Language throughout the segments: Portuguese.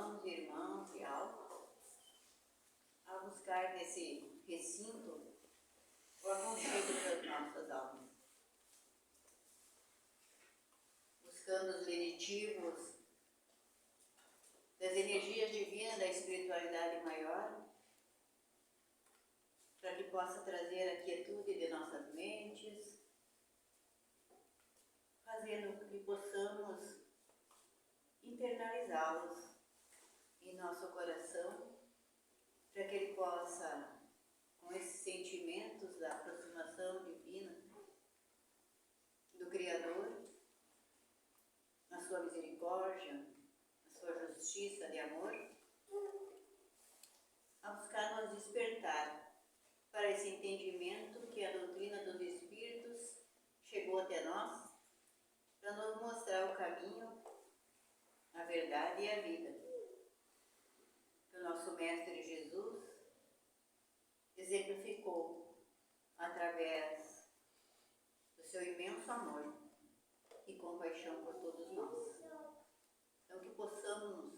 convidamos irmãos e almas a buscar nesse recinto o aconchego das nossas almas, buscando os lenitivos das energias divinas da espiritualidade maior, para que possa trazer a quietude de nossas mentes, fazendo com que possamos internalizá-los em nosso coração, para que ele possa, com esses sentimentos da aproximação divina do Criador, na sua misericórdia, na sua justiça de amor, a buscar nos despertar para esse entendimento que a doutrina dos Espíritos chegou até nós, para nos mostrar o caminho, a verdade e a vida. Que o nosso Mestre Jesus exemplificou através do seu imenso amor e compaixão por todos nós. Então que possamos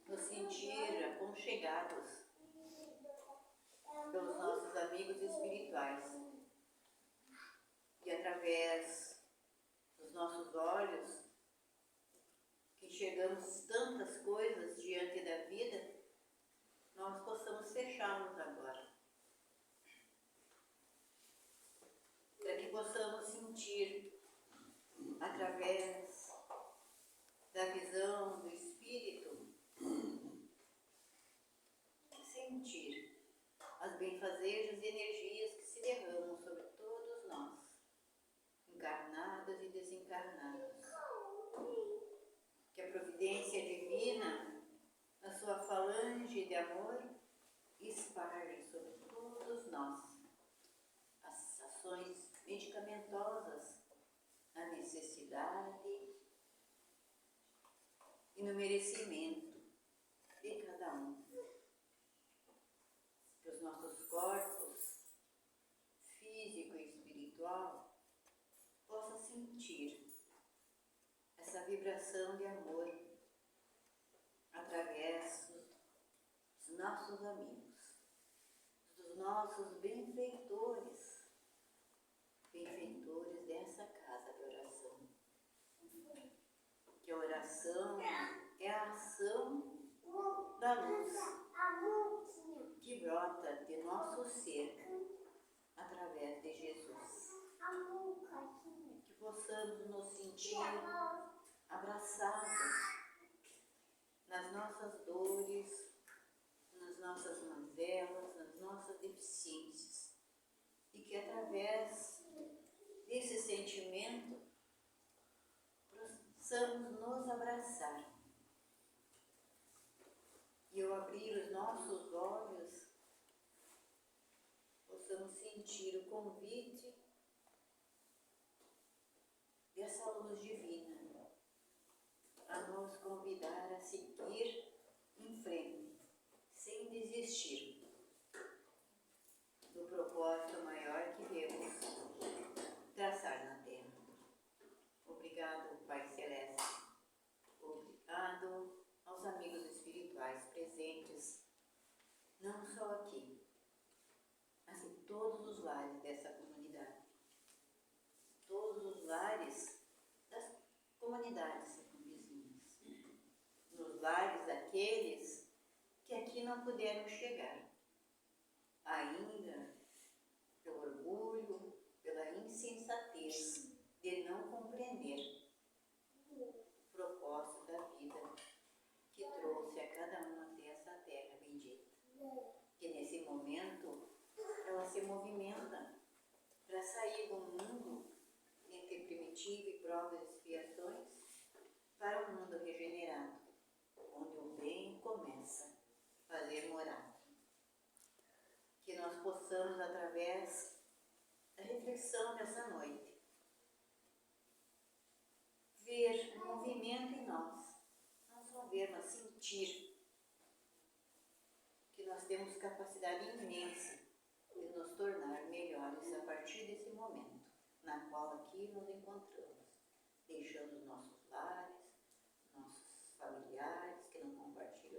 nos sentir aconchegados pelos nossos amigos espirituais e através dos nossos olhos, que enxergamos tantas coisas diante da vida, nós possamos fechá-los agora, para que possamos sentir através da visão do Espírito, sentir as benfazejas e energias que se derramam sobre todos nós, encarnados e desencarnados. Que a providência divina, na sua falange de amor, espalhe sobre todos nós as ações medicamentosas na necessidade e no merecimento de cada um. Que os nossos corpos, físico e espiritual, possam sentir essa vibração de amor através dos nossos amigos, dos nossos benfeitores, benfeitores dessa casa de oração. Que a oração é a ação da luz que brota de nosso ser através de Jesus. Que possamos nos sentir abraçados nas nossas dores, nas nossas mazelas, nas nossas deficiências, e que através desse sentimento possamos nos abraçar. E ao abrir os nossos olhos, possamos sentir o convite dessa luz divina a nos convidar a seguir em frente, sem desistir do propósito maior que viemos traçar na Terra. Obrigado, Pai Celeste. Obrigado aos amigos espirituais presentes, não só aqui, mas em todos os lares dessa comunidade. Todos os lares das comunidades circunvizinhas. Nos lares daqueles que aqui não puderam chegar, ainda pelo orgulho, pela insensatez de não compreender o propósito da vida que trouxe a cada um até essa terra bendita. Que nesse momento ela se movimenta para sair do mundo entre primitivo e provas e expiações para um mundo regenerado, onde o bem começa a fazer morada. Que nós possamos, através da reflexão dessa noite, ver um movimento em nós, não só ver, mas sentir que nós temos capacidade imensa de nos tornar melhores a partir desse momento, na qual aqui nos encontramos, deixando nossos lares, nossos familiares que não compartilham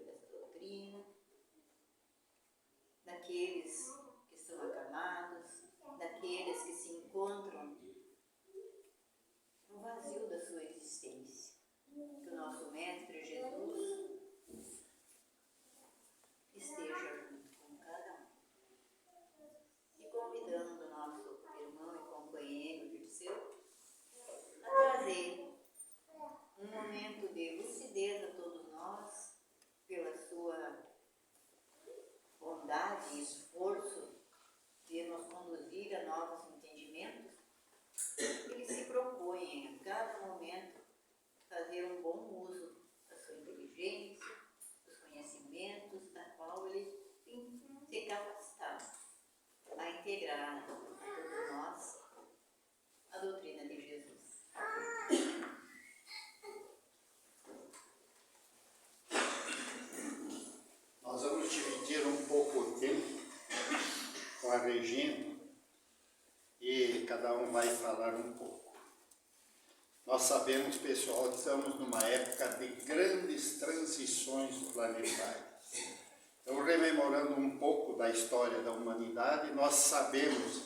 daqueles que estão acamados, daqueles que se encontram no vazio da sua existência. Que o nosso Mestre Jesus esteja junto com cada um. E convidando o nosso irmão e companheiro Dirceu a trazer um momento de lucidez a todos nós, pela sua bondade e esforço de nos conduzir a novos entendimentos. Ele se propõe a cada momento fazer um bom uso da sua inteligência, dos conhecimentos, da qual ele tem se capacitado a integrar a todos nós a doutrina de Jesus. Nós vamos dividir um pouco o tempo com a Regina e cada um vai falar um pouco. Nós sabemos, pessoal, que estamos numa época de grandes transições planetárias. Então, rememorando um pouco da história da humanidade, nós sabemos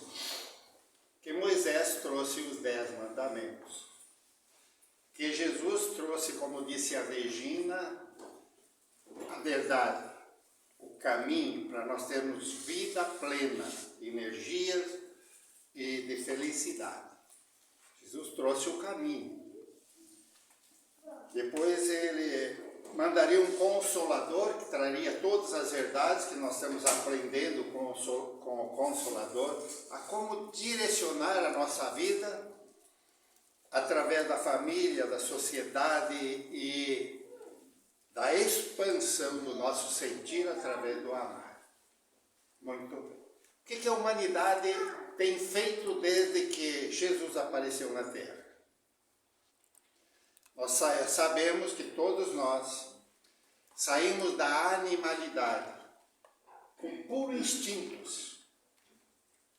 que Moisés trouxe os 10 mandamentos, que Jesus trouxe, como disse a Regina, a verdade, o caminho para nós termos vida plena, de energias e de felicidade. Jesus trouxe o caminho. Depois ele mandaria um consolador que traria todas as verdades que nós estamos aprendendo com o Consolador, a como direcionar a nossa vida através da família, da sociedade e da expansão do nosso sentir através do amar. Muito bem. O que a humanidade tem feito desde que Jesus apareceu na Terra? Nós sabemos que todos nós saímos da animalidade com puros instintos.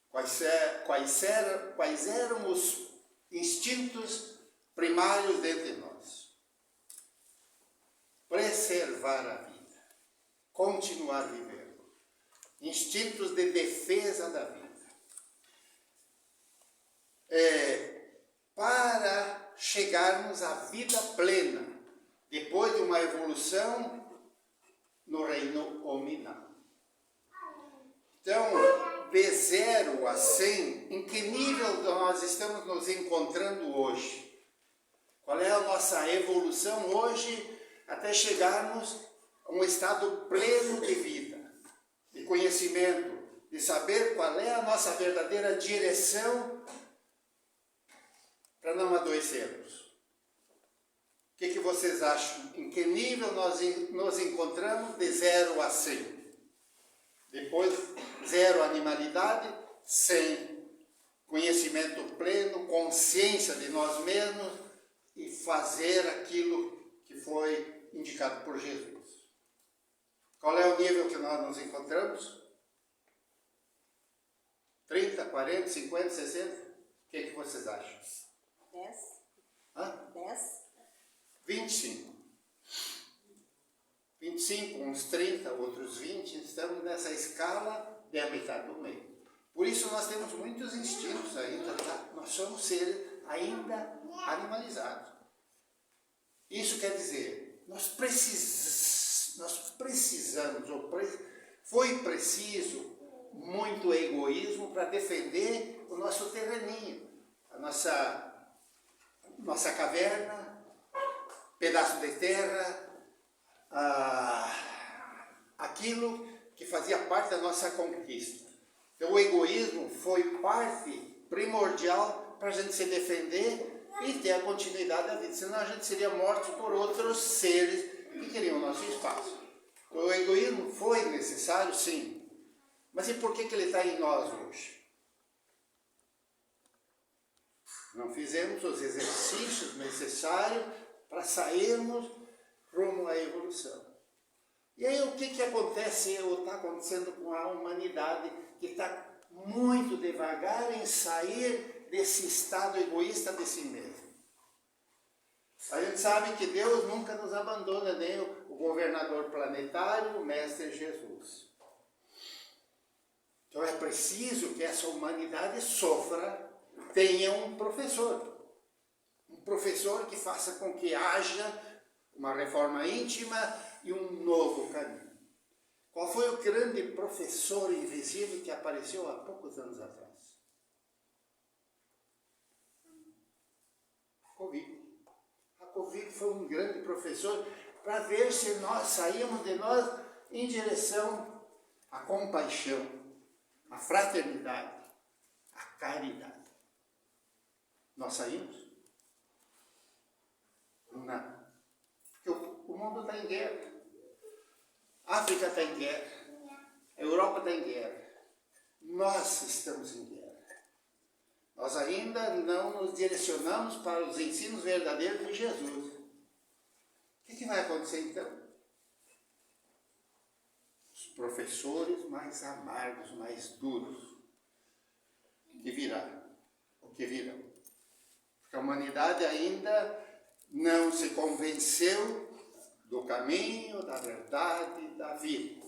Quais eram os instintos primários dentro de nós? Preservar a vida, continuar vivendo, instintos de defesa da vida. Para chegarmos à vida plena, depois de uma evolução no reino hominal. Então, de 0 a 100, em que nível nós estamos nos encontrando hoje? Qual é a nossa evolução hoje até chegarmos a um estado pleno de vida, de conhecimento, de saber qual é a nossa verdadeira direção para não adoecermos? O que vocês acham? Em que nível nós nos encontramos de 0 a 100? Depois, 0 animalidade, 100 conhecimento pleno, consciência de nós mesmos e fazer aquilo que foi indicado por Jesus. Qual é o nível que nós nos encontramos? 30, 40, 50, 60? O que vocês acham? 10. Hã? 10. 25. 25, uns 30, outros 20, estamos nessa escala de a metade do meio. Por isso nós temos muitos instintos ainda, tá? Nós somos seres ainda animalizados. Isso quer dizer, foi preciso muito egoísmo para defender o nosso terreninho, a nossa caverna, pedaço de terra, aquilo que fazia parte da nossa conquista. Então o egoísmo foi parte primordial para a gente se defender e ter a continuidade da vida, senão a gente seria morto por outros seres que queriam o nosso espaço. Então, o egoísmo foi necessário, sim, mas e por que ele está em nós hoje? Não fizemos os exercícios necessários para sairmos rumo à evolução. E aí o que acontece ou está acontecendo com a humanidade que está muito devagar em sair desse estado egoísta de si mesmo? A gente sabe que Deus nunca nos abandona, nem o governador planetário, o Mestre Jesus. Então é preciso que essa humanidade sofra, tenha um professor. Um professor que faça com que haja uma reforma íntima e um novo caminho. Qual foi o grande professor invisível que apareceu há poucos anos atrás? Covid. A Covid foi um grande professor para ver se nós saímos de nós em direção à compaixão, à fraternidade, à caridade. Nós saímos? Não. Porque o mundo está em guerra. A África está em guerra. A Europa está em guerra. Nós estamos em guerra. Nós ainda não nos direcionamos para os ensinos verdadeiros de Jesus. O que vai acontecer então? Os professores mais amargos, mais duros, que virão. O que virão? Porque a humanidade ainda não se convenceu do caminho, da verdade, da vida.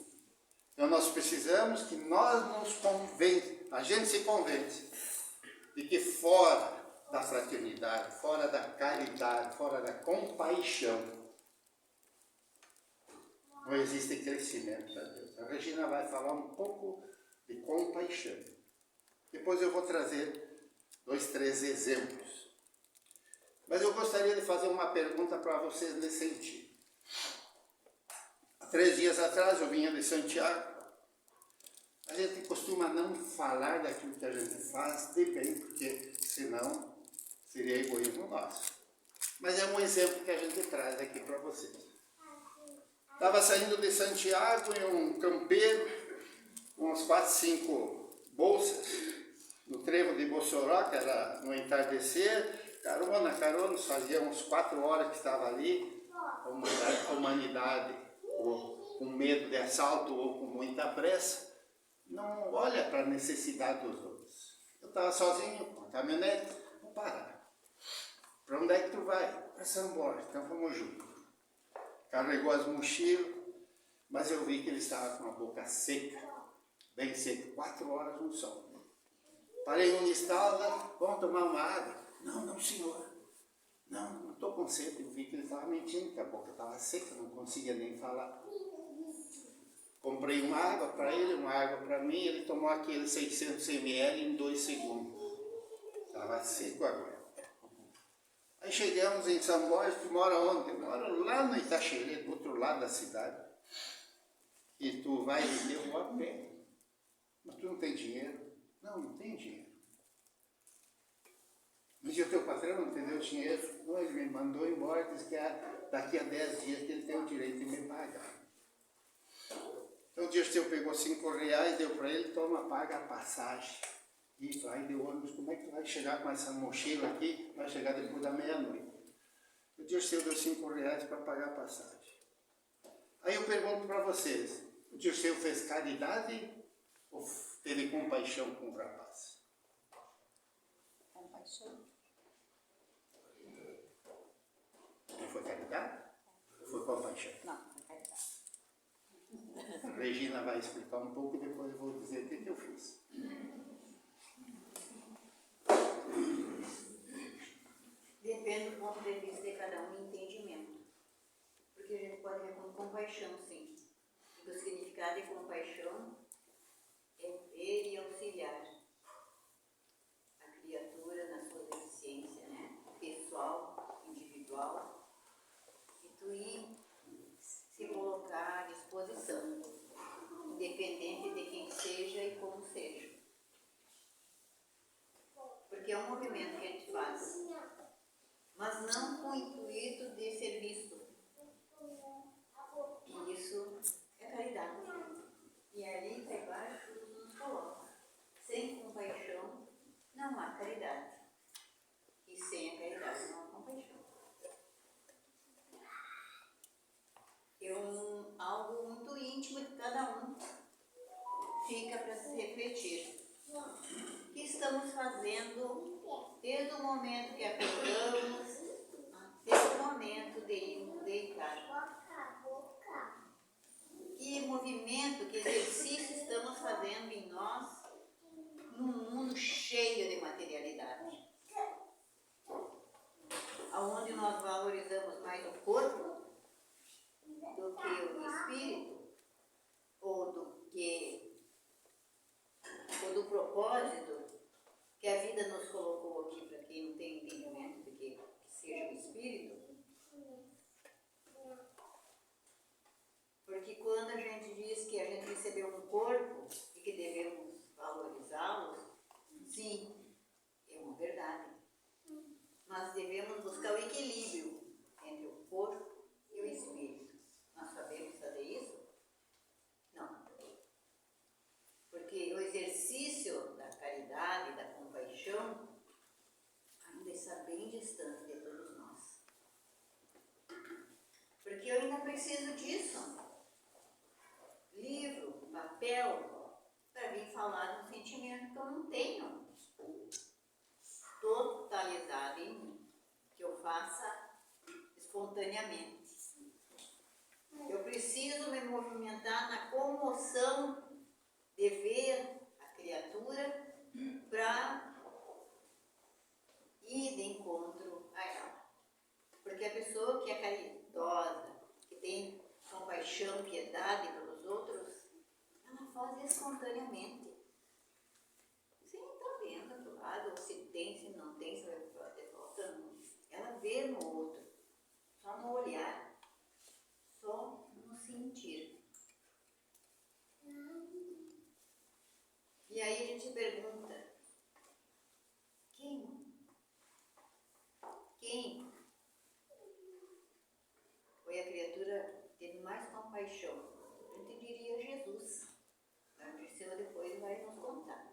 Então nós precisamos que nós nos convençamos, a gente se convence de que fora da fraternidade, fora da caridade, fora da compaixão, não existe crescimento para Deus. A Regina vai falar um pouco de compaixão. Depois eu vou trazer 2, 3 exemplos. Mas eu gostaria de fazer uma pergunta para vocês nesse sentido. Há 3 dias atrás eu vinha de Santiago. A gente costuma não falar daquilo que a gente faz de bem, porque senão seria egoísmo nosso. Mas é um exemplo que a gente traz aqui para vocês. Estava saindo de Santiago em um campeiro, com uns 4, 5 bolsas, no trevo de Mossoró, que era no entardecer, carona, fazia uns 4 horas que estava ali, a humanidade, ou com medo de assalto ou com muita pressa, não olha para a necessidade dos outros. Eu estava sozinho, com a caminhonete, vou parar. Para onde é que tu vai? Para São Borges, então vamos juntos. Carregou as mochilas, mas eu vi que ele estava com a boca seca, bem seca, 4 horas no sol. Parei num estalo, vamos tomar uma água? Não senhor. Não estou com sede. Eu vi que ele estava mentindo, que a boca estava seca, não conseguia nem falar. Comprei uma água para ele, uma água para mim, ele tomou aquele 600 ml em 2 segundos. Estava seco agora. Aí chegamos em São Borges, tu mora onde? Eu moro lá no Itaxerê, do outro lado da cidade. E tu vai e eu vou a pé. Mas tu não tem dinheiro? Não tem dinheiro. Mas e o teu patrão não te deu dinheiro? Não, ele me mandou embora, disse que daqui a 10 dias que ele tem o direito de me pagar. Então o Dirceu pegou 5 reais, deu para ele, toma, paga a passagem. E vai de ônibus, como é que tu vai chegar com essa mochila aqui? Vai chegar depois da meia-noite. O Dirceu deu 5 reais para pagar a passagem. Aí eu pergunto para vocês, o Dirceu fez caridade ou teve compaixão com o rapaz? Compaixão. Não foi caridade? Ou foi compaixão? Não, foi caridade. A Regina vai explicar um pouco e depois eu vou dizer o que eu fiz. Depende do ponto de vista de cada um, entendimento. Porque a gente pode ver com compaixão, sim. O significado de compaixão é ver e auxiliar a criatura na sua deficiência, né? Pessoal, individual, e tu ir se colocar à disposição, independente de quem seja e como seja. Porque é um movimento que a gente faz, mas não com o intuito de ser visto. E isso é caridade. E ali para baixo nos coloca. Sem compaixão não há caridade. E sem a caridade não há compaixão. É algo muito íntimo de cada um. Fica para se refletir. O que estamos fazendo desde o momento que acordamos até o momento de irmos deitar? Que movimento, que exercício estamos fazendo em nós espírito, ou do propósito que a vida nos colocou aqui, para quem não tem entendimento de que seja o espírito. Porque quando a gente diz que a gente recebeu um corpo e que devemos valorizá-lo, sim, é uma verdade. Mas devemos buscar o equilíbrio entre o corpo e o espírito. Nós sabemos fazer isso? Não. Porque o exercício da caridade, da compaixão, ainda está bem distante de todos nós. Porque eu ainda preciso disso. Livro, papel, para vir falar de um sentimento que eu não tenho totalizado em mim, que eu faça espontaneamente. Eu preciso me movimentar na comoção de ver a criatura para ir de encontro a ela. Porque a pessoa que é caridosa, que tem compaixão, piedade pelos outros, ela faz espontaneamente. Sem estar vendo do lado, ou se tem, se não tem, se vai fazer falta, não. Ela vê no outro, só no olhar, só no sentir. E aí a gente pergunta, quem foi a criatura que teve mais compaixão? A gente diria Jesus. A Priscila depois vai nos contar.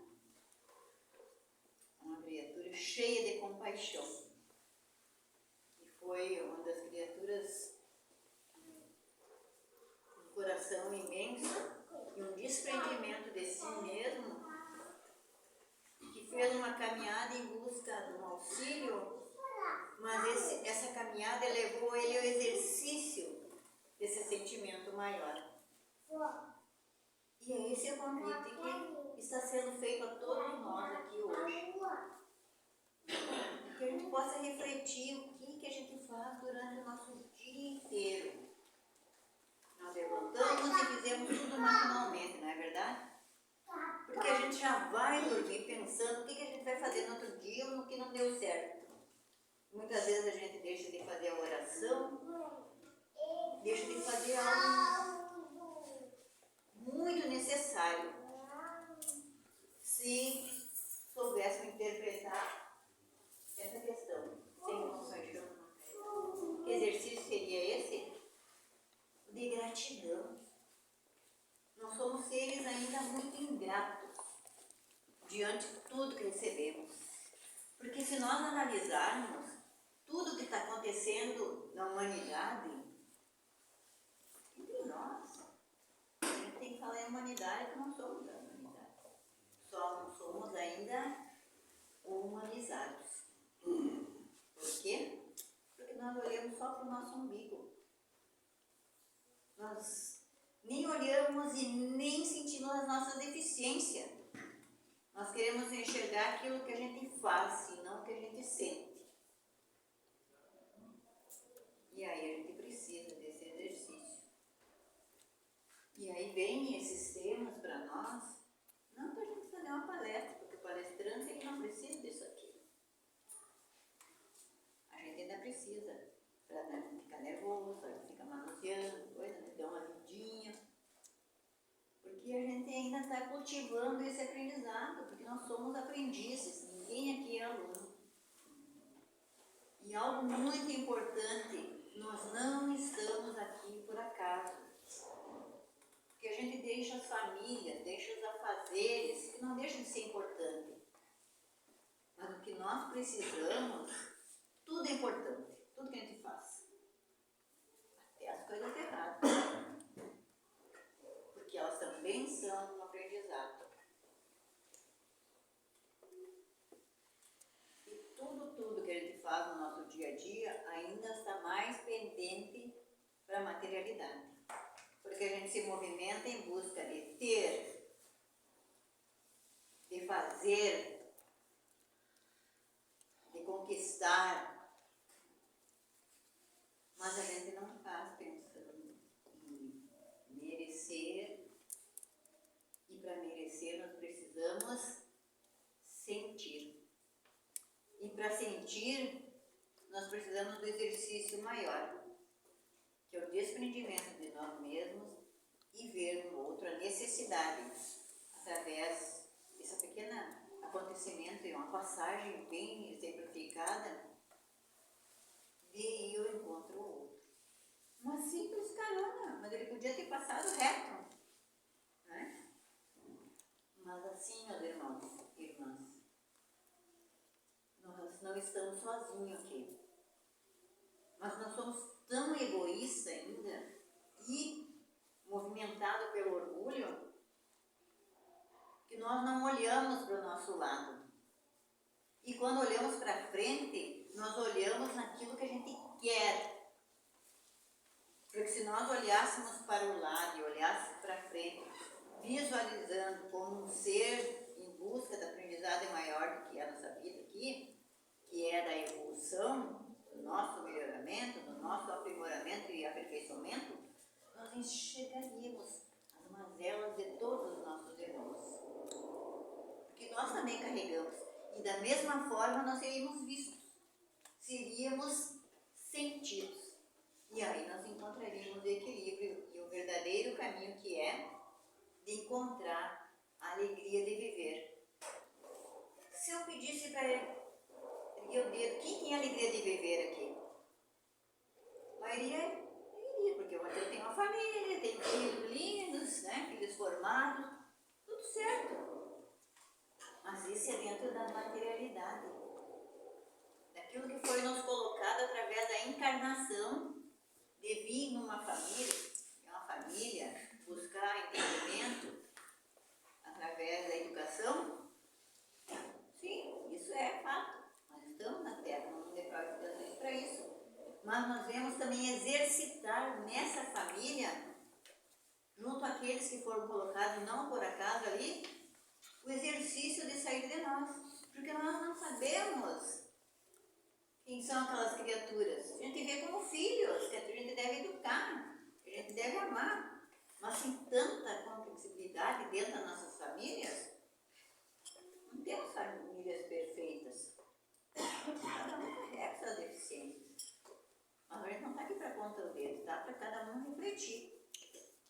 Uma criatura cheia de compaixão. E foi uma das criaturas com um coração imenso e um desprendimento de si mesmo, que fez uma caminhada em busca de um auxílio, mas essa caminhada levou ele ao exercício desse sentimento maior. E é esse o convite que está sendo feito a todos nós aqui hoje. Que a gente possa refletir o que a gente faz durante o nosso dia inteiro. Nós levantamos e fizemos tudo maquinalmente, não é verdade? Porque a gente já vai dormir pensando o que a gente vai fazer no outro dia ou no que não deu certo. Muitas vezes a gente deixa de fazer a oração, deixa de fazer algo muito necessário. Se soubéssemos interpretar essa questão sem compaixão, que exercício seria esse? O de gratidão. Nós somos seres ainda muito ingratos diante de tudo que recebemos. Porque se nós analisarmos tudo que está acontecendo na humanidade, entre nós, a gente tem que falar em humanidade que não somos da humanidade. Só não somos ainda humanizados. Por quê? Porque nós olhamos só para o nosso umbigo. Nós nem olhamos e nem sentimos as nossas deficiências. Nós queremos enxergar aquilo que a gente faz e não o que a gente sente. E aí a gente precisa desse exercício. E aí vem esses temas para nós, não para a gente fazer uma palestra, porque o palestrante ele não precisa disso aqui. A gente ainda precisa, para não ficar nervoso, para não ficar manuseando, coisa, né? Dar uma lidinha. Porque a gente ainda está cultivando esse aprendizado, porque nós somos aprendizes, ninguém aqui é aluno. E algo muito importante, nós não estamos aqui por acaso. Porque a gente deixa as famílias, deixa os afazeres, que não deixam de ser importante. Mas o que nós precisamos, tudo é importante, tudo que a gente faz. Até as coisas erradas. Porque elas também são um aprendizado. E tudo que a gente faz no nosso dia a dia ainda está mais pendente para a materialidade. Porque a gente se movimenta em busca de ter, de fazer, de conquistar. Mas a gente não faz pensando exercício maior, que é o desprendimento de nós mesmos e ver no outro a necessidade, através desse pequeno acontecimento e uma passagem bem exemplificada, de ir ao encontro do outro. Uma simples carona, mas ele podia ter passado reto, né? Mas assim, meus irmãos e irmãs, nós não estamos sozinhos aqui. Mas nós somos tão egoístas ainda e movimentados pelo orgulho que nós não olhamos para o nosso lado. E quando olhamos para frente, nós olhamos naquilo que a gente quer. Porque se nós olhássemos para o lado e olhássemos para frente, visualizando como um ser em busca da aprendizagem maior do que é a nossa vida aqui, que é da evolução, do nosso melhoramento, do nosso aprimoramento e aperfeiçoamento, nós enxergaríamos as mazelas de todos os nossos irmãos. Porque nós também carregamos. E da mesma forma nós seríamos vistos, seríamos sentidos. E aí nós encontraríamos o equilíbrio e o verdadeiro caminho que é de encontrar a alegria de viver. Se eu pedisse para ele, erguer o dedo, quem tem alegria de viver aqui? A maioria iria, porque você tem uma família, tem filhos lindos, né? Filhos formados, tudo certo. Mas isso é dentro da materialidade, daquilo que foi nos colocado através da encarnação, de vir numa família, buscar entendimento através da educação. Sim, isso é fato. Nós estamos na Terra, não temos qualificações para isso. Mas nós devemos também exercitar nessa família, junto àqueles que foram colocados não por acaso ali, o exercício de sair de nós, porque nós não sabemos quem são aquelas criaturas. A gente vê como filhos, que a gente deve educar, que a gente deve amar, mas tem tanta complexibilidade dentro das nossas famílias, não temos famílias perfeitas, cada um carrega suas deficiências, mas a gente não está aqui para apontar o dedo, está para cada um refletir,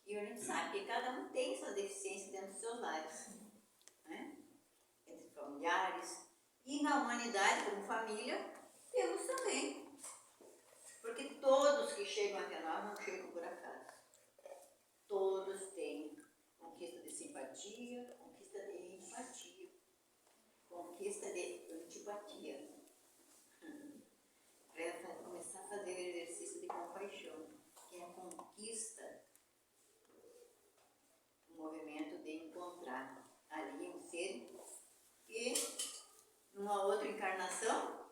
e a gente sabe que cada um tem suas deficiências dentro dos seus lares, né? Entre familiares e na humanidade como família temos também, porque todos que chegam até nós não chegam por acaso, todos têm conquista de simpatia, conquista de empatia, conquista de antipatia, para começar a fazer o exercício de compaixão, que é a conquista, o movimento de encontrar ali um ser e numa outra encarnação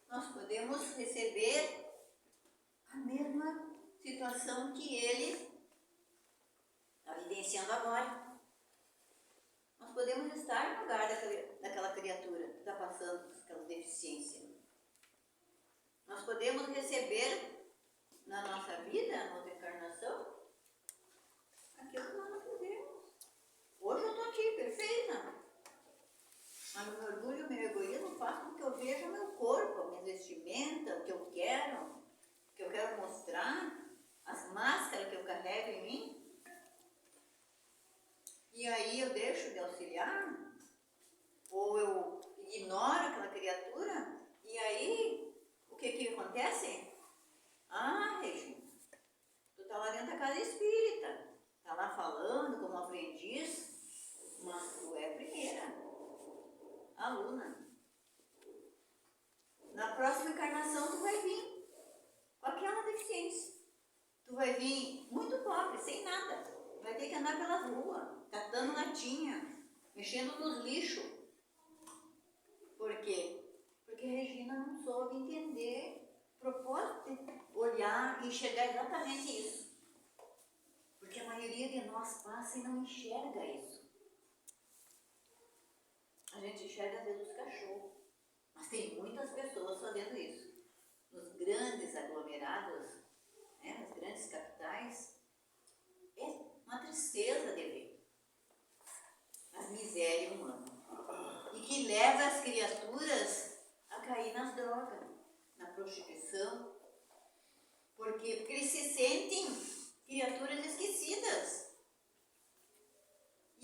nós podemos receber a mesma situação que ele está vivenciando agora. Nós podemos estar no lugar daquela criatura que está passando por aquela deficiência. Nós podemos receber na nossa vida, na outra encarnação, aquilo que nós não fizemos. Hoje eu estou aqui, perfeita. Mas o meu orgulho, o meu egoísmo faz com que eu veja o meu corpo, a minha vestimenta, o que eu quero mostrar, as máscaras que eu carrego em mim. E aí eu deixo de auxiliar, ou eu ignoro aquela criatura, e aí o que acontece? Ah, Regina, tu está lá dentro da casa espírita, está lá falando como aprendiz, mas tu é a primeira aluna. Na próxima encarnação tu vai vir com aquela deficiência. Tu vai vir muito pobre, sem nada. Vai ter que andar pela rua, catando latinha, mexendo nos lixos. Por quê? Porque a Regina não soube entender o propósito de olhar e enxergar exatamente isso. Porque a maioria de nós passa e não enxerga isso. A gente enxerga às vezes os cachorros, mas tem muitas pessoas fazendo isso. Nos grandes aglomerados, né, nas grandes capitais, é uma tristeza de ver a miséria humana. E que leva as criaturas a cair nas drogas, na prostituição,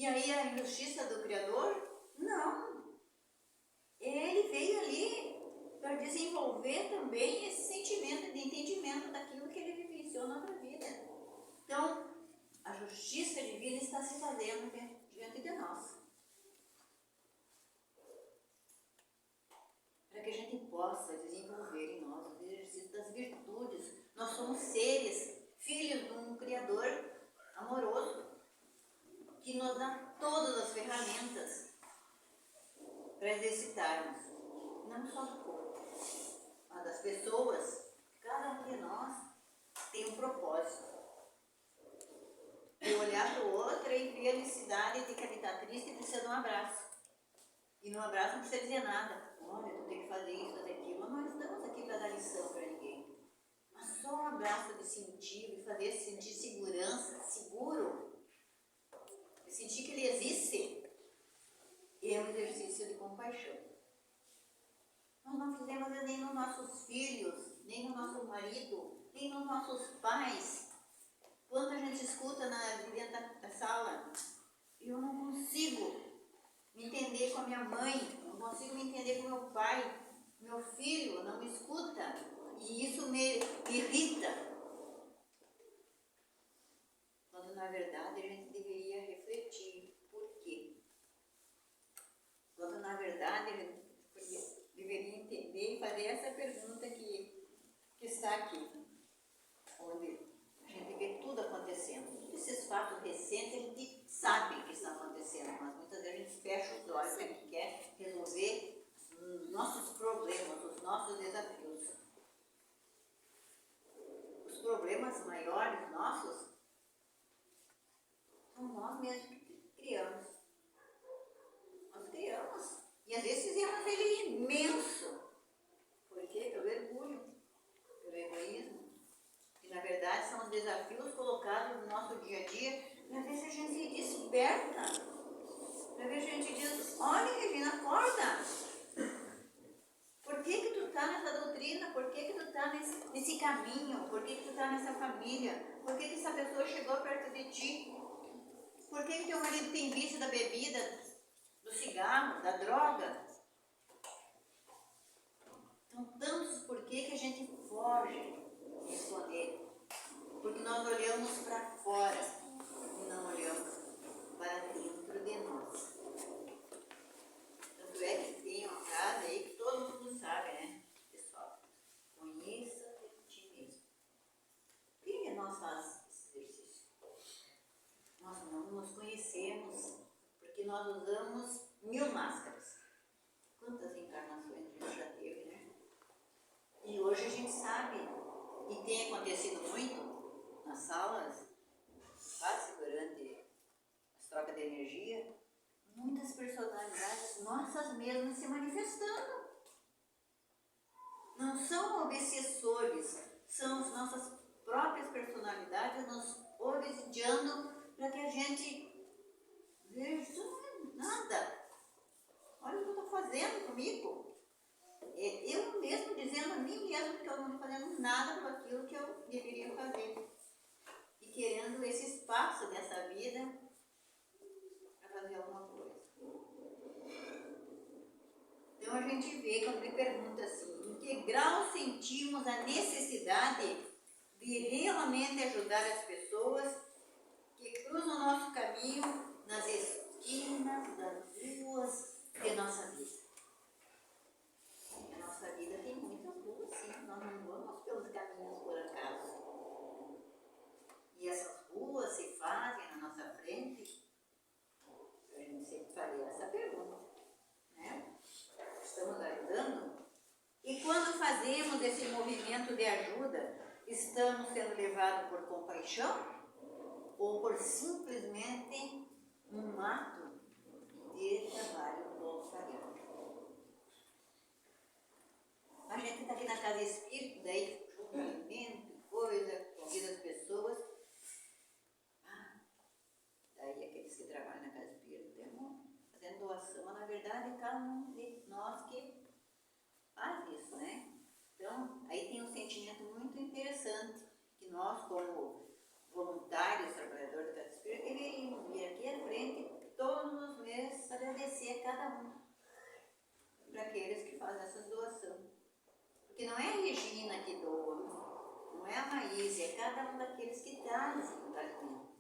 E aí a injustiça do Criador? Não. Ele veio ali para desenvolver também esse sentimento de entendimento daquilo que ele vivenciou na outra vida. Então, a justiça divina está se fazendo diante de nós. Para que a gente possa desenvolver em nós o exercício das virtudes. Nós somos seres, filhos de um Criador amoroso, que nos dá todas as ferramentas para exercitarmos, não só do corpo, mas das pessoas. Cada um de nós tem um propósito. E olhar para o outro e ver a necessidade de que ele está triste e precisa de um abraço. E no abraço não precisa dizer nada. Olha, tu tem que fazer isso, fazer aquilo. Mas nós não estamos aqui para dar lição para ninguém. Mas só um abraço de sentir, de fazer sentir segurança, seguro. De sentir que ele existe. E é um exercício de compaixão. Nós não fizemos nem nos nossos filhos, nem no nosso marido, nem nos nossos pais. Quando a gente escuta dentro da sala, eu não consigo me entender com a minha mãe, não consigo me entender com meu pai, meu filho não me escuta, e isso me irrita. Quando na verdade a gente deveria refletir por quê. Quando na verdade a gente deveria entender e fazer essa pergunta que está aqui, onde a gente vê tudo acontecendo. Todos esses fatos recentes a gente sabe que estão acontecendo, mas muitas vezes a gente fecha os olhos e quer resolver os nossos problemas, os nossos desafios. Os problemas maiores nossos são nós mesmos que criamos. Nós criamos. E às vezes fizemos ele imenso. Por quê? Pelo orgulho, pelo egoísmo. E na verdade são os desafios colocados no nosso dia a dia, para ver se a gente se desperta. Para ver se a gente diz, olha Regina, acorda. Por que tu está nessa doutrina? Por que tu está nesse caminho? Por que tu está nessa família? Por que essa pessoa chegou perto de ti? Por que teu marido tem vício da bebida, do cigarro, da droga? São tantos porquê que a gente foge de esconder. Porque nós olhamos para fora e não olhamos para dentro de nós. Tanto é que tem uma frase aí que todo mundo sabe, né, pessoal? Conheça ti mesmo. Por que nós fazemos esse exercício? Nós não nos conhecemos porque nós usamos 1000 máscaras. Quantas encarnações a gente já teve, né? E hoje a gente sabe, e tem acontecido muito nas salas, quase durante as trocas de energia, muitas personalidades nossas mesmas se manifestando. Não são obsessores, são as nossas próprias personalidades nos obsidiando para que a gente veja, isso não é nada. Olha o que eu estou fazendo comigo. Eu mesmo dizendo a mim mesmo que eu não estou fazendo nada por aquilo que eu deveria fazer. E querendo esse espaço dessa vida para fazer alguma coisa. Então a gente vê quando ele pergunta assim, em que grau sentimos a necessidade de realmente ajudar as pessoas que cruzam o nosso caminho nas esquinas das ruas de nossa vida. A nossa vida tem muitas ruas, sim, nós não vamos pelos caminhos por acaso. E essas ruas se fazem na nossa frente, a gente sempre faria essa pergunta, né? Estamos ajudando? E quando fazemos esse movimento de ajuda, estamos sendo levados por compaixão ou por simplesmente um ato de trabalho voluntariado? A gente está aqui na casa espírita, daí junta alimento, coisa, convida as pessoas. Daí aqueles que trabalham na casa espírita estão fazendo doação, mas na verdade cada um de nós que faz isso, né? Então, aí tem um sentimento muito interessante, que nós como voluntários, trabalhadores da casa espírita, deveríamos vir aqui à frente cada um daqueles que trazem o alimento.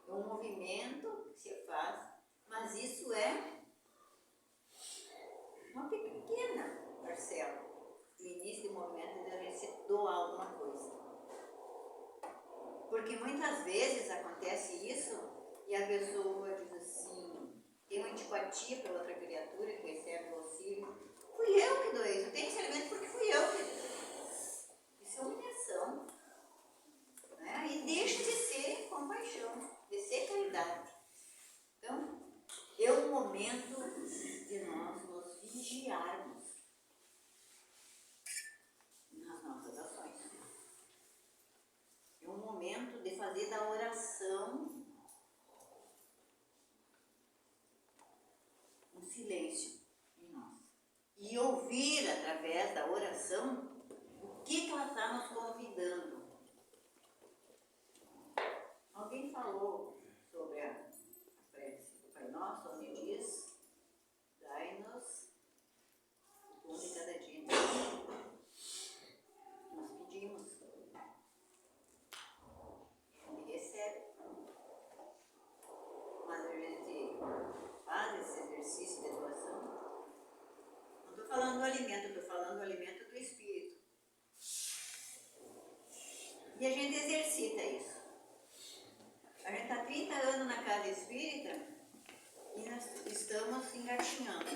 É um movimento que se faz, mas isso é uma pequena parcela do início do movimento de a gente se doar alguma coisa. Porque muitas vezes acontece isso e a pessoa diz assim, tem uma antipatia pela outra criatura que recebe o auxílio. Fui eu que doei isso, tem esse alimento porque fui eu que doei. Isso é humilhação. Né? E deixa de ser compaixão, de ser caridade. Então, é o momento de nós nos vigiarmos nas nossas ações. É um momento de fazer da oração um silêncio em nós. E ouvir através da oração o que ela está nos convidando. Alguém falou sobre a prece do Pai Nosso, onde diz: dai-nos o pão de cada dia. Nós pedimos, Ele recebe. Mas a gente faz esse exercício de doação. Não estou falando do alimento, estou falando do alimento do espírito. E a gente exercita isso. A gente está 30 anos na casa espírita e nós estamos engatinhando,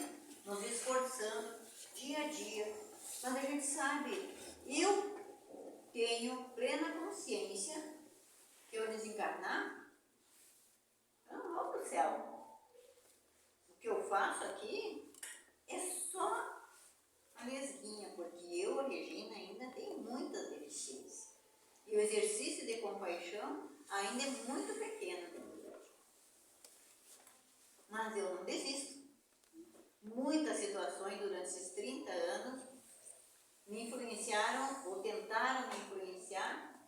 nos esforçando dia a dia. Mas a gente sabe, eu tenho plena consciência que eu desencarnar, eu não vou para o céu. O que eu faço aqui é só a lesguinha, porque eu, a Regina, ainda tenho muitas deficiências. E o exercício de compaixão ainda é muito pequeno. Mas eu não desisto. Muitas situações durante esses 30 anos me influenciaram ou tentaram me influenciar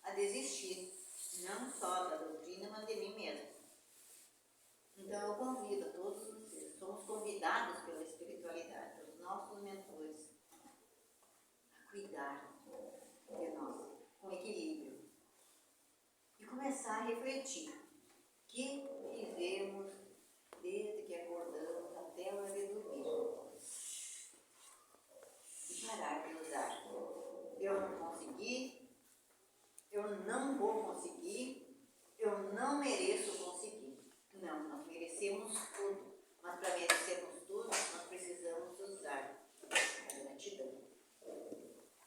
a desistir. Não só da doutrina, mas de mim mesma. Então eu convido a todos vocês, somos convidados pela espiritualidade, os nossos mentores, a cuidar de nós com equilíbrio. E começar a refletir o que fizemos desde que acordamos até a hora de dormir. E parar de usar. Eu não consegui, eu não vou conseguir, eu não mereço conseguir. Não, nós merecemos tudo. Mas para merecermos tudo, nós precisamos usar a gratidão.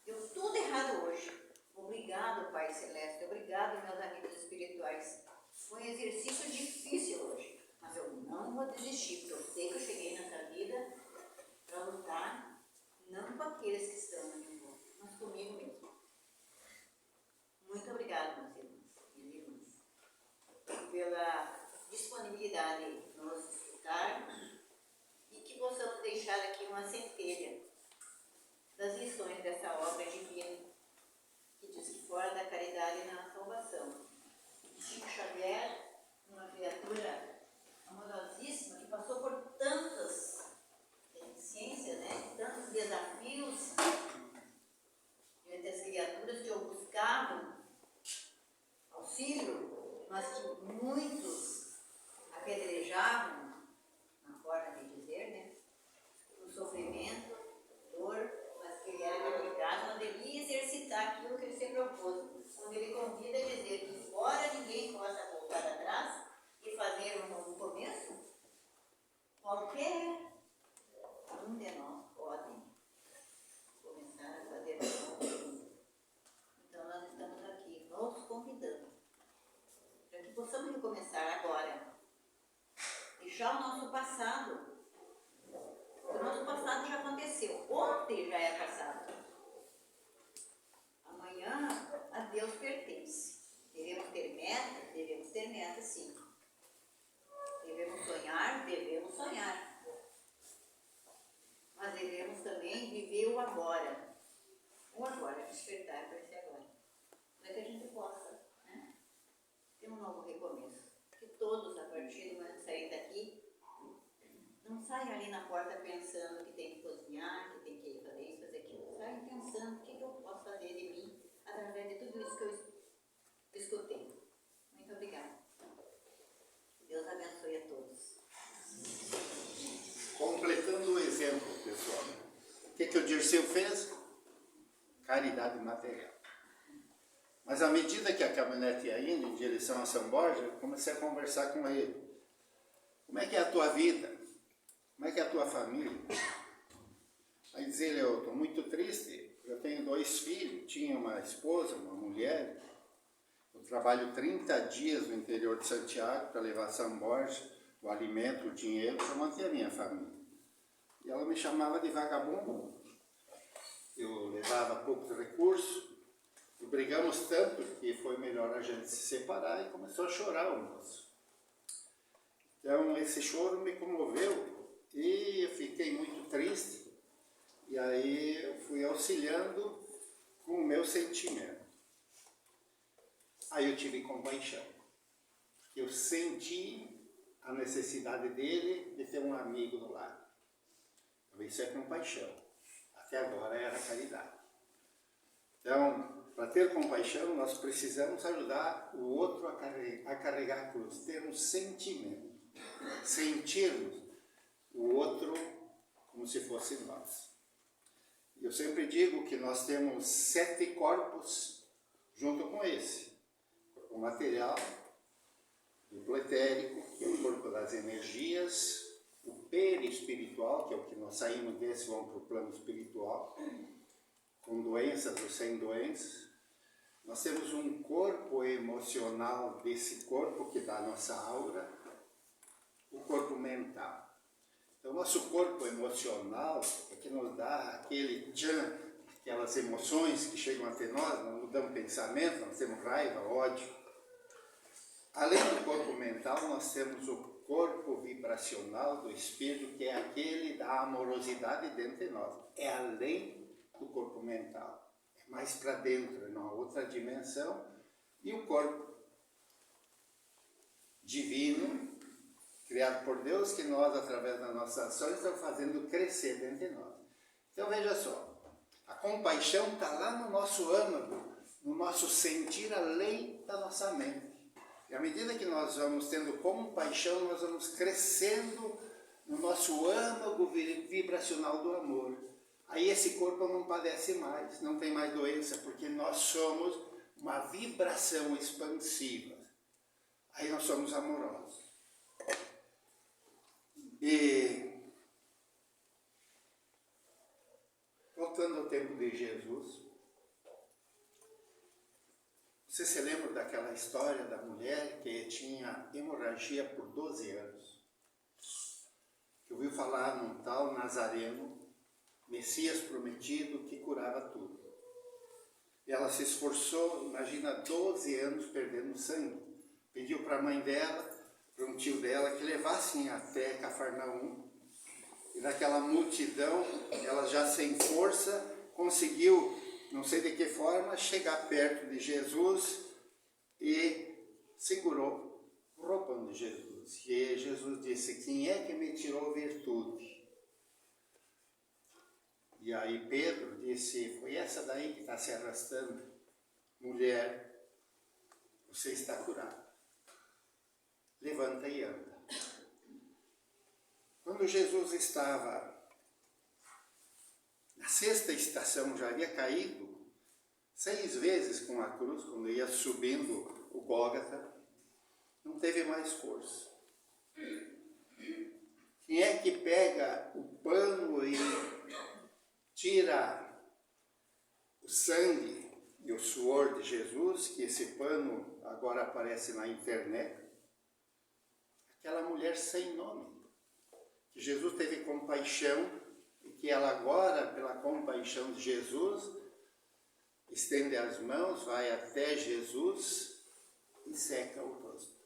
Deu tudo errado hoje. Obrigado, Pai Celeste. Obrigado, meus amigos espirituais. Foi um exercício difícil hoje. Mas eu não vou desistir, porque eu sei que eu cheguei nessa vida para lutar, não com aqueles que estão na minha volta, mas comigo mesmo. Muito obrigada, meus irmãos e irmãs, pela disponibilidade de nos escutar e que possamos deixar aqui uma centelha das lições dessa obra divina que diz que fora da caridade não há salvação. Chico Xavier, uma criatura amorosíssima que passou por tantas deficiências, né? Tantos desafios diante das criaturas que o buscavam auxílio, mas que muitos apedrejavam, na forma de dizer, né? O sofrimento, dor, mas que ele era obrigado, onde ele ia exercitar aquilo que ele se propôs, onde ele convida a dizer que fora ninguém possa voltar atrás e fazer um novo começo. Qualquer um de nós pode começar a fazer um novo começo. Então nós estamos aqui nos convidando para que possamos recomeçar agora. Deixar o nosso passado. O nosso passado já aconteceu. Ontem já é passado. Amanhã a Deus pertence. Devemos ter metas? Devemos ter metas, sim. Devemos sonhar? Devemos sonhar. Mas devemos também viver o agora. O agora, despertar para esse agora. Para que a gente possa, né, ter um novo recomeço. Que todos, a partir do momento de sair daqui, não saiam ali na porta pensando que tem que cozinhar, que tem que fazer isso, fazer aquilo. Saiam pensando o que eu posso fazer de mim através de tudo isso que eu escutei. Muito obrigada. Deus abençoe a todos. Completando o exemplo, pessoal. O que o Dirceu fez? Caridade material. Mas à medida que a caminhonete ia indo em direção a São Borja, eu comecei a conversar com ele. Como é que é a tua vida? Como é que é a tua família? Aí diz ele, eu estou muito triste, eu tenho 2 filhos, tinha uma esposa, uma mulher. Eu trabalho 30 dias no interior de Santiago para levar a São Borja o alimento, o dinheiro para manter a minha família. E ela me chamava de vagabundo. Eu levava poucos recursos. E brigamos tanto que foi melhor a gente se separar e começou a chorar o moço. Então esse choro me comoveu e eu fiquei muito triste. E aí eu fui auxiliando com o meu sentimento. Aí eu tive compaixão. Eu senti a necessidade dele de ter um amigo do lado. Então isso é compaixão. Até agora era caridade. Então, para ter compaixão, nós precisamos ajudar o outro a carregar a cruz, ter um sentimento, sentirmos o outro como se fosse nós. Eu sempre digo que nós temos 7 corpos junto com esse. O material, o etérico, que é o corpo das energias, o perispiritual, que é o que nós saímos desse, vamos para o plano espiritual, com doenças ou sem doenças. Nós temos um corpo emocional desse corpo que dá a nossa aura, o corpo mental. Então, nosso corpo emocional é que nos dá aquele tchan, aquelas emoções que chegam até nós, nós mudamos pensamento, nós temos raiva, ódio. Além do corpo mental, nós temos o corpo vibracional do espírito, que é aquele da amorosidade dentro de nós. É além do corpo mental. É mais para dentro, é numa outra dimensão. E o corpo divino, criado por Deus, que nós, através das nossas ações, estamos fazendo crescer dentro de nós. Então, veja só. A compaixão está lá no nosso âmago, no nosso sentir além da nossa mente. E à medida que nós vamos tendo compaixão, nós vamos crescendo no nosso âmago vibracional do amor. Aí esse corpo não padece mais, não tem mais doença, porque nós somos uma vibração expansiva. Aí nós somos amorosos. E, voltando ao tempo de Jesus, você se lembra daquela história da mulher que tinha hemorragia por 12 anos? Que ouviu falar num tal Nazareno, Messias prometido, que curava tudo. E ela se esforçou, imagina, 12 anos perdendo sangue. Pediu para a mãe dela, para um tio dela, que levassem até Cafarnaum. E naquela multidão, ela já sem força, conseguiu, não sei de que forma, chegar perto de Jesus e segurou o roupão de Jesus. E Jesus disse, quem é que me tirou virtude? E aí Pedro disse, foi essa daí que está se arrastando. Mulher, você está curada. Levanta e anda. Quando Jesus estava na 6ª estação, já havia caído 6 vezes com a cruz, quando ia subindo o Gólgota, não teve mais força. Quem é que pega o pano e tira o sangue e o suor de Jesus, que esse pano agora aparece na internet? Aquela mulher sem nome, que Jesus teve compaixão e que ela agora, pela compaixão de Jesus, estende as mãos, vai até Jesus e seca o rosto.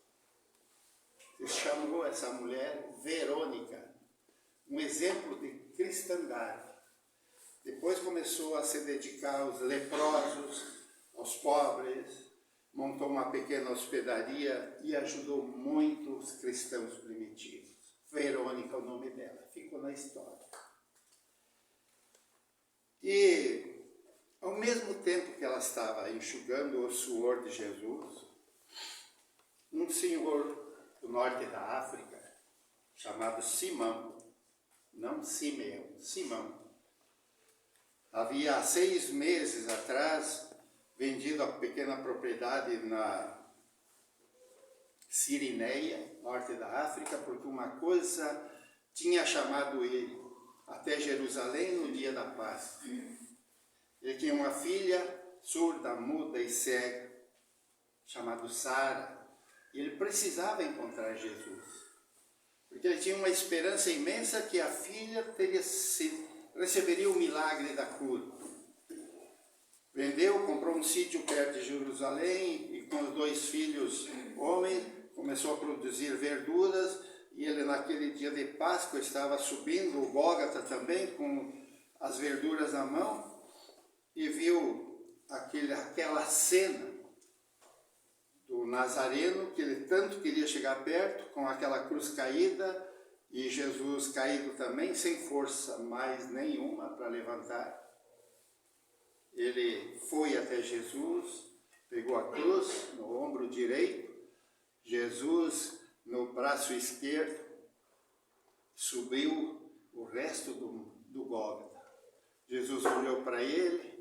Ele chamou essa mulher Verônica, um exemplo de cristandade. Depois começou a se dedicar aos leprosos, aos pobres, montou uma pequena hospedaria e ajudou muito os cristãos primitivos. Verônica é o nome dela, ficou na história. E Ao mesmo tempo que ela estava enxugando o suor de Jesus, um senhor do norte da África, chamado Simão, não Simeão, Simão, havia 6 meses atrás vendido a pequena propriedade na Cirineia, norte da África, porque uma coisa tinha chamado ele até Jerusalém no dia da Páscoa. Ele tinha uma filha surda, muda e cega, chamada Sara, e ele precisava encontrar Jesus, porque ele tinha uma esperança imensa que a filha receberia o milagre da cura. Vendeu, comprou um sítio perto de Jerusalém e com os 2 filhos homens começou a produzir verduras, e ele naquele dia de Páscoa estava subindo o Gólgota também com as verduras na mão e viu aquela cena do Nazareno que ele tanto queria chegar perto, com aquela cruz caída e Jesus caído também, sem força mais nenhuma para levantar. Ele foi até Jesus, pegou a cruz no ombro direito, Jesus no braço esquerdo, subiu o resto do Gólgota. Jesus olhou para ele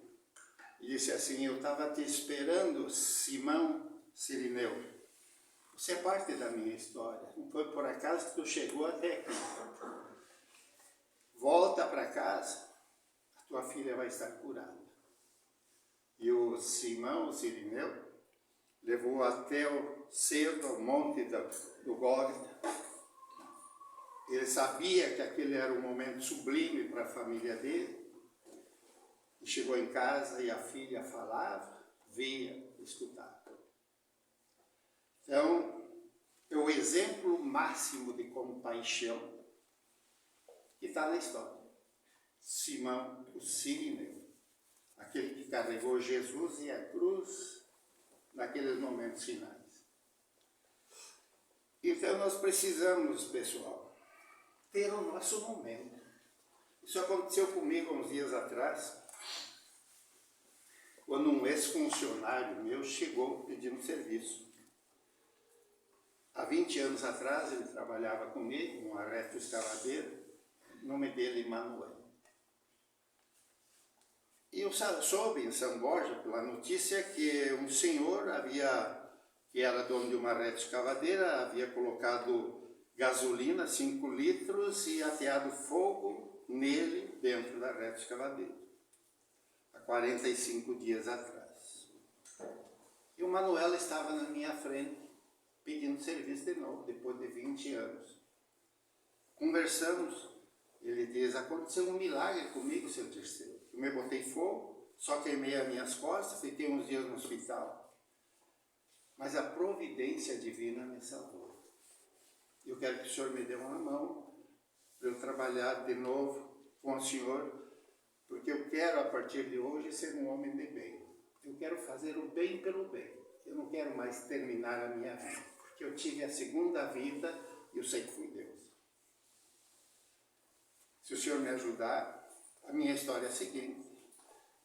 e disse assim: eu estava te esperando, Simão Cirineu. Você é parte da minha história. Não foi por acaso que tu chegou até aqui. Volta para casa, a tua filha vai estar curada. E o Simão, o Cirineu, levou até o cerro, o monte do Gólgota. Ele sabia que aquele era um momento sublime para a família dele. E chegou em casa e a filha falava, via, escutava. Então, é o exemplo máximo de compaixão que está na história. Simão, o Cirineu, aquele que carregou Jesus e a cruz naqueles momentos finais. Então, nós precisamos, pessoal, ter o nosso momento. Isso aconteceu comigo uns dias atrás, quando um ex-funcionário meu chegou pedindo serviço. Há 20 anos atrás, ele trabalhava comigo, numa retroescavadeira, o nome dele Manuel. E eu soube em São Borja, pela notícia, que um senhor que era dono de uma retroescavadeira, havia colocado gasolina, 5 litros, e ateado fogo nele dentro da retroescavadeira, há 45 dias atrás. E o Manuel estava na minha frente, pedindo serviço de novo, depois de 20 anos. Conversamos, ele diz: aconteceu um milagre comigo, seu Terceiro. Eu me botei fogo, só queimei as minhas costas, fiquei uns dias no hospital. Mas a providência divina me salvou. Eu quero que o Senhor me dê uma mão para eu trabalhar de novo com o Senhor, porque eu quero, a partir de hoje, ser um homem de bem. Eu quero fazer o bem pelo bem. Eu não quero mais terminar a minha vida, porque eu tive a segunda vida e eu sei que fui Deus. Se o Senhor me ajudar, a minha história é a seguinte: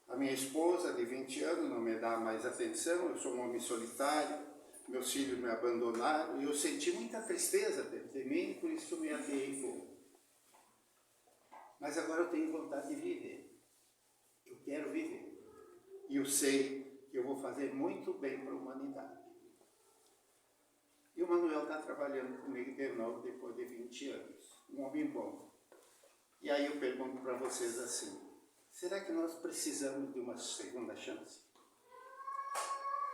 a minha esposa de 20 anos não me dá mais atenção, eu sou um homem solitário, meus filhos me abandonaram e eu senti muita tristeza dentro de mim, por isso me ateei fogo. Mas agora eu tenho vontade de viver. Eu quero viver. E eu sei que eu vou fazer muito bem para a humanidade. E o Manuel está trabalhando comigo de novo depois de 20 anos. Um homem bom. E aí eu pergunto para vocês assim: será que nós precisamos de uma segunda chance?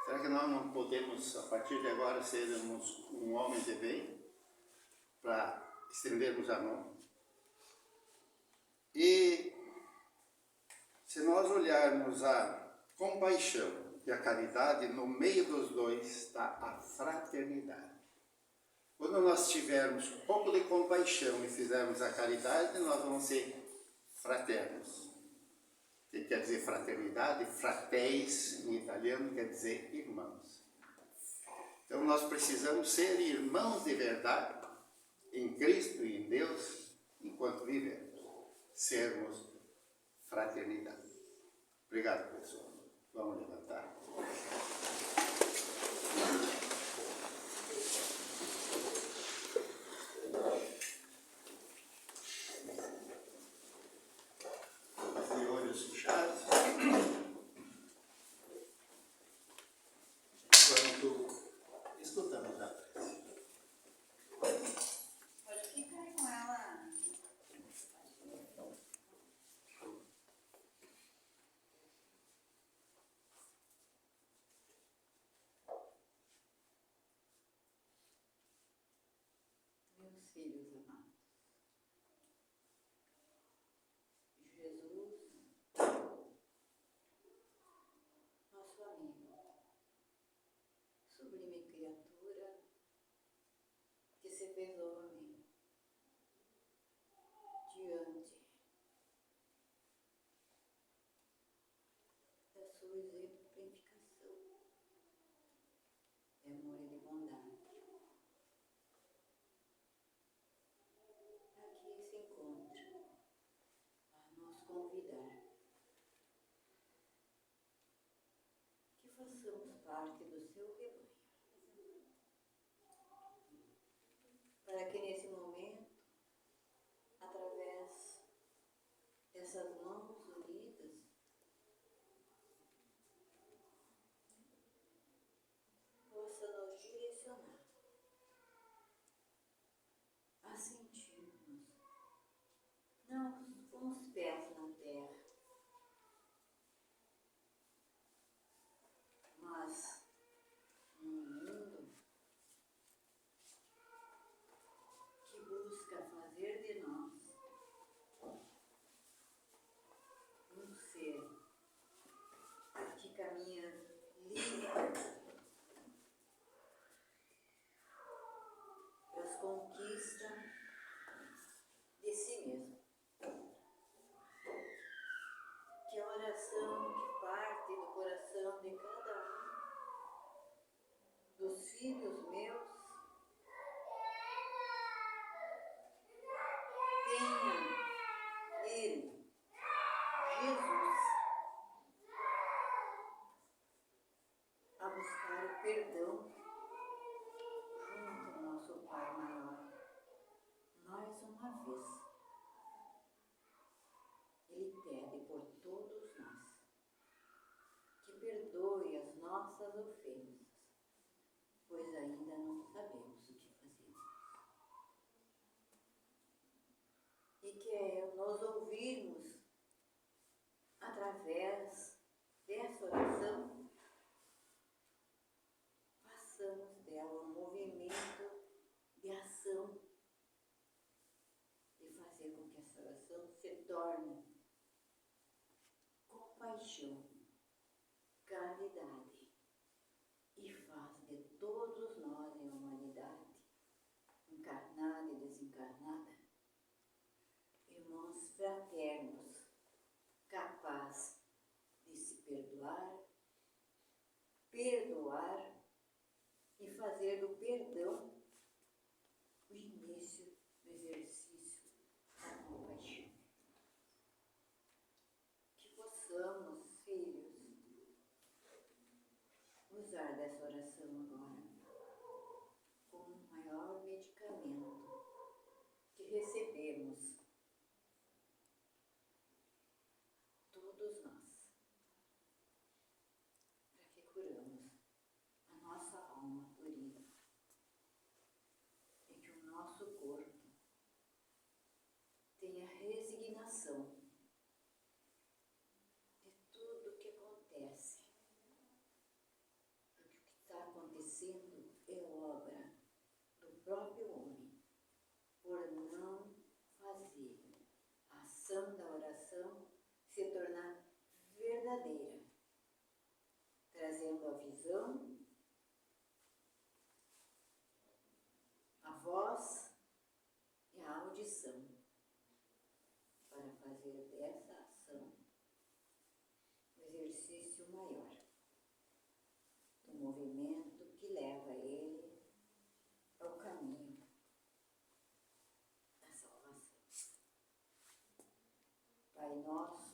Será que nós não podemos, a partir de agora, sermos um homem de bem para estendermos a mão? E se nós olharmos a compaixão e a caridade, no meio dos dois está a fraternidade. Quando nós tivermos um pouco de compaixão e fizermos a caridade, nós vamos ser fraternos. O que quer dizer fraternidade? Frates, em italiano, quer dizer irmãos. Então nós precisamos ser irmãos de verdade, em Cristo e em Deus, enquanto vivemos. Sermos fraternidade. Obrigado, pessoal. Vamos levantar. De olhos fechados. Enquanto escutamos a prece. Pode ficar com ela. Meus filhos amados, Jesus, nosso amigo, sublime criatura que se fez homem diante da sua exemplificação de amor e de bondade. Aqui se encontra a nos convidar que façamos parte do seu rebanho, para que nesse momento, através dessas mãos unidas, possa nos direcionar a sentirmos, não com os pés na terra, mas num mundo que busca fazer de nós um ser que caminha livre das conquistas de si mesmo. Que a oração que parte do coração de cada um dos filhos meus tenha Ele, Jesus, a buscar o perdão junto ao nosso Pai maior. Mais uma vez, Ele pede por todos nós que perdoe as nossas ofensas, pois ainda não sabemos o que fazemos. E que nós ouvirmos através dessa oração, façamos dela um movimento de ação, de fazer com que essa oração se torne compaixão, caridade, e faz de todos nós em humanidade, encarnada e desencarnada, irmãos fraternos, capazes de se perdoar e fazer do perdão o início do exercício da compaixão. Que possamos, filhos, usar dessa oração agora como o maior medicamento que recebemos todos nós, para que curamos a nossa alma ferida e que o nosso corpo tenha resignação de tudo o que acontece, porque o que está acontecendo é obra do próprio homem, por não fazer a ação da oração se tornar verdadeira, trazendo a visão, a voz e a audição, para fazer dessa ação o exercício maior do movimento que leva ele ao caminho da salvação. Pai nosso,